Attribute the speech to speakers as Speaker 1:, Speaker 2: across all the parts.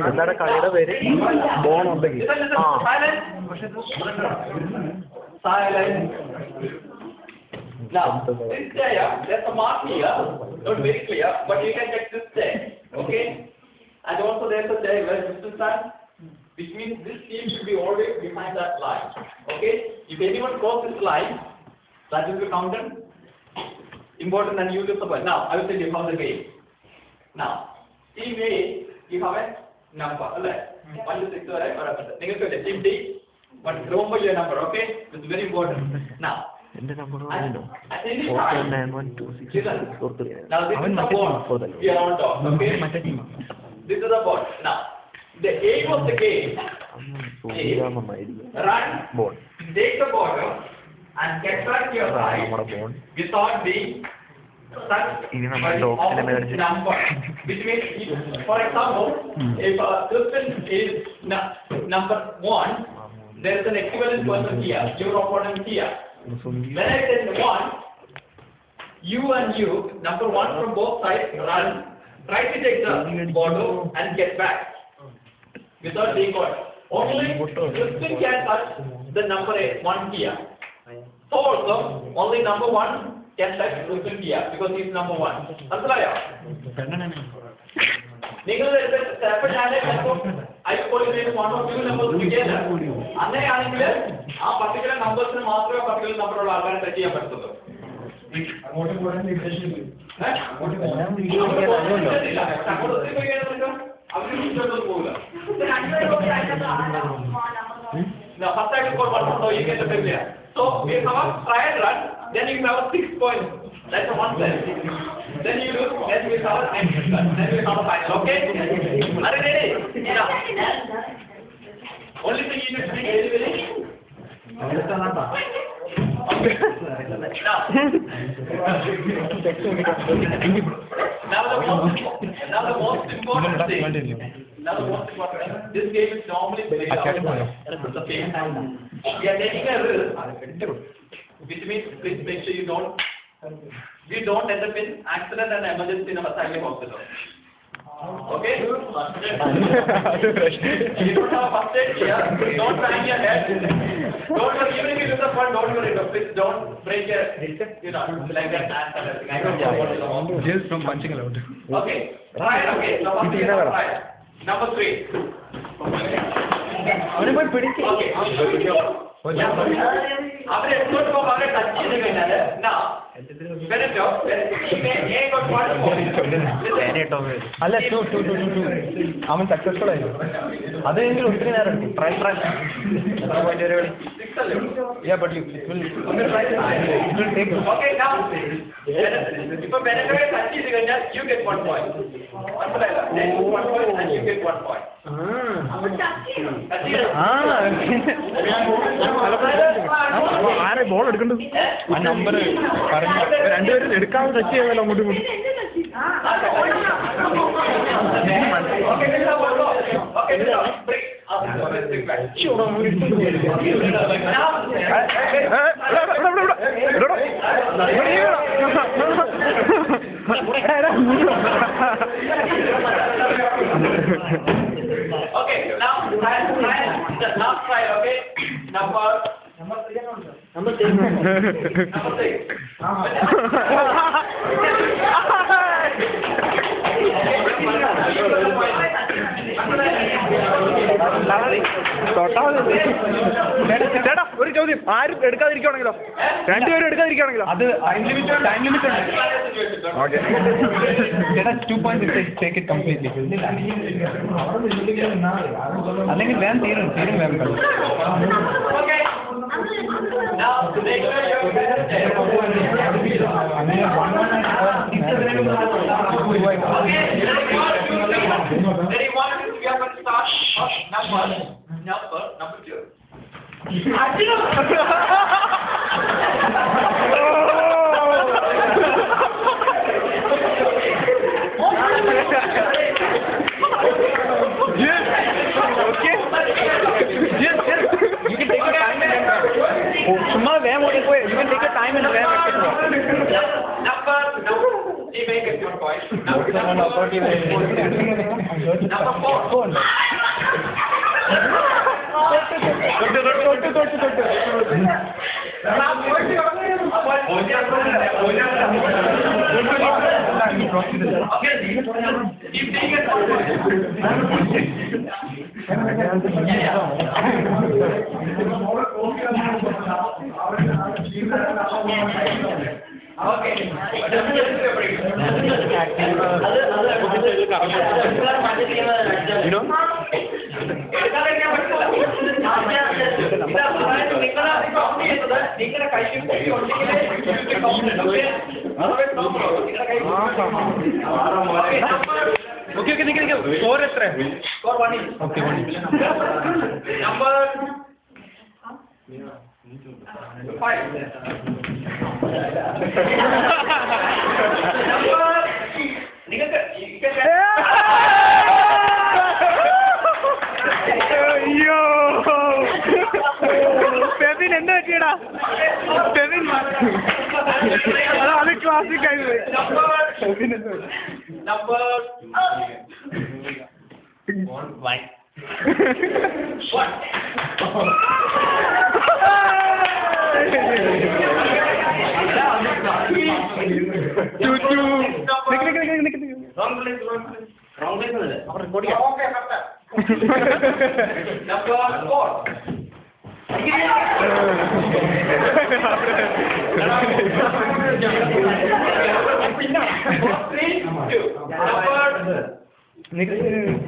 Speaker 1: എന്താണ് കളിയുടെ പേര്? ബോൺ ഉണ്ടെങ്കിൽ
Speaker 2: Now, this chair, there's a mark here, not very clear, but you can check this chair, okay? And also there's a chair where distance line, which means this team should be always behind that line, okay? If anyone crosses this line, that will be counted important and you lose the ball. Now, I will tell you how the game. Now, team A, you have a number, right? 1 to 6, right? Or team D, but remember your number, okay? This is very important. Now,
Speaker 1: എന്റെ number
Speaker 2: at any time,
Speaker 1: 491264.
Speaker 2: now this is the board here on top, okay? This is the board. Now, the aim of the game is run, take the ball and get back to your side without being touched by the opposite number. Which means, for example, if Kristen is number 1, there is an equivalent person here, your opponent here. When I say 1, you and you, number 1 from both sides, run, try to take the bottle and get back without being caught. Only Kristen can touch the number 1 here. So also, only number 1 can touch Kristen here because he is number 1. Understand? I call it one or two numbers together. അങ്ങനെയാണെങ്കിൽ ആ particular numbers മാത്രമേ particular number ഉള്ള ആൾക്കാരെ touch ചെയ്യാൻ പറ്റത്തുള്ളൂ. Now, first I will call one, so you get the familiar. So we have a trial run, then you have 6 points. That's the one set. Then you do, then we have a next run, then we have a final. Okay? Are you ready? Yeah. Only thing you need to be very, very. Okay. Now the most important thing. This game is normally played out at the same time. We are taking a risk, which means please make sure we don't end up in accident and emergency in a Masai hospital. Okay? You don't have a first aid here. Don't bang your head. Don't worry, even if you do the fun, don't worry. Please don't break your, like that hands and everything. I don't know what is wrong.
Speaker 1: Just from punching out.
Speaker 2: Okay. Right. Okay. So first we have right. Number 3. Okay. അവരെ export പോകുമ്പോൾ അവരെ touch ചെയ്ത് കഴിഞ്ഞാൽ
Speaker 1: അല്ല അവൻ successful ആയിരുന്നു. അത് കഴിഞ്ഞിട്ട് ഒത്തിരി നേരം എടുക്കും. Try Yeah, but it will take.
Speaker 2: Okay, now ഇപ്പൊ ബെനഗയെ ടച്ച് ചെയ്ത് കഴിഞ്ഞാൽ you get 1 point. മനസ്സിലായില്ല? 1 point and you get 1 point.
Speaker 1: ആരെ ബോൾ എടുക്കണ്ടത്? ആ നമ്പർ പറഞ്ഞു രണ്ടുപേരും എടുക്കാതെ ടച്ച് ചെയ്തല്ലോ അങ്ങോട്ടും ഇങ്ങോട്ടും.
Speaker 2: Okay, now the last try, okay? Number 6.
Speaker 1: ചേട്ടാ ഒരു ചോദ്യം, ആരും എടുക്കാതിരിക്കുകയാണെങ്കിലോ? രണ്ടുപേരും എടുക്കാതിരിക്കുകയാണെങ്കിലോ?
Speaker 3: അത് ടൈം ലിമിറ്റ് ഉണ്ട്.
Speaker 1: ഓക്കെ
Speaker 3: ചേട്ടാ 2.6 ടേക്ക് ഇറ്റ് കംപ്ലീറ്റ്ലി. അല്ലെങ്കിൽ വേഗം തീരും വേഗം കളി.
Speaker 2: Okay. Now make sure you're
Speaker 3: അങ്ങനെ
Speaker 2: Ready, 1, 2, 3, we are going to start. Number 2.
Speaker 1: ചുമ്മാ വേഗം ഓടിപ്പോയി. You can take your time and വേഗം
Speaker 2: Number, you may get your point. Number 4.
Speaker 1: Okay, നിൽക്കുക. സ്കോർ എത്ര?
Speaker 2: Score 1 each.
Speaker 1: Okay, 1 each.
Speaker 2: Number 5.
Speaker 1: അയ്യോ പെവിൻ എന്താ പറ്റിയടാ? പെവിൻ അത് ക്ലാസിക് ആയിരുന്നു.
Speaker 2: Number 1. Wrong place. Okay, Number 4.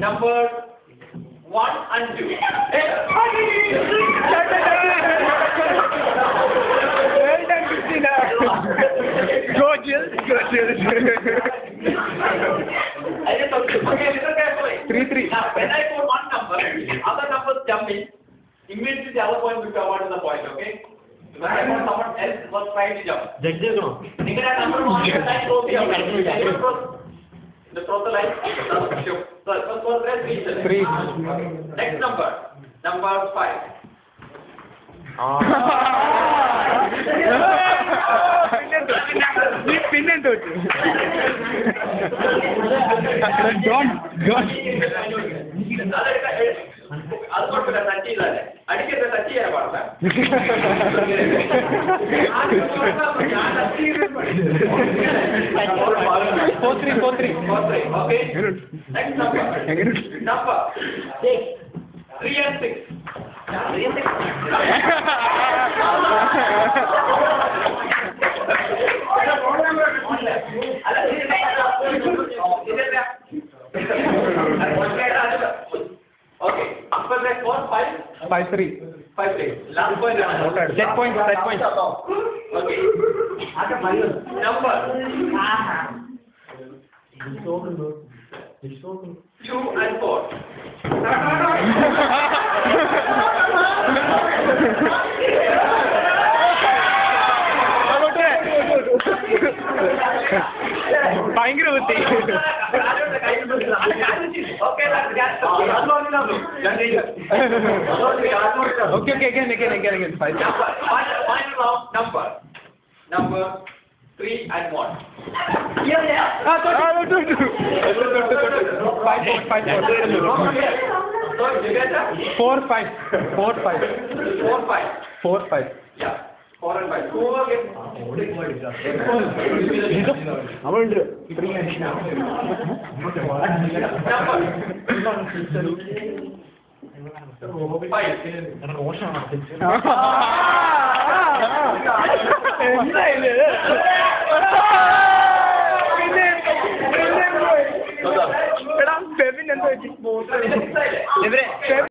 Speaker 2: Number 1 and 2.
Speaker 1: Well done, Christina. Gorgeous.
Speaker 2: I just told you. Okay, listen carefully.
Speaker 1: 3-3.
Speaker 2: Now, when I put one number, other numbers jump in. Immediately the other point will come out of the point, okay? When I put someone else was trying to jump. Think that number one line goes here. The total line. So, first was 3. Next number. Number 5.
Speaker 1: പിന്നെ തോറ്റു.
Speaker 2: അത് കുഴപ്പമില്ല, touch ചെയ്താലേ അടിക്കരുത്, touch ചെയ്യാൻ പാടില്ല.
Speaker 1: 4-3.
Speaker 2: Okay. Next number. Number 3 and 6. 3 and 6. Okay. After that, 4, 5.
Speaker 1: 5-3.
Speaker 2: 5-3. Last point.
Speaker 1: Set point.
Speaker 2: Okay. Number 2 and 4.
Speaker 1: ഭയങ്കര ബുദ്ധി.
Speaker 2: Okay,
Speaker 1: again.
Speaker 2: Final round number. Number 3 and 1. Four, 5. Yeah. 4 and 5. 2 again.
Speaker 1: അവളുണ്ട്.
Speaker 2: Number 5.
Speaker 1: എടാ ഫെബിൻ എന്താ പറ്റി
Speaker 2: ഇവരെ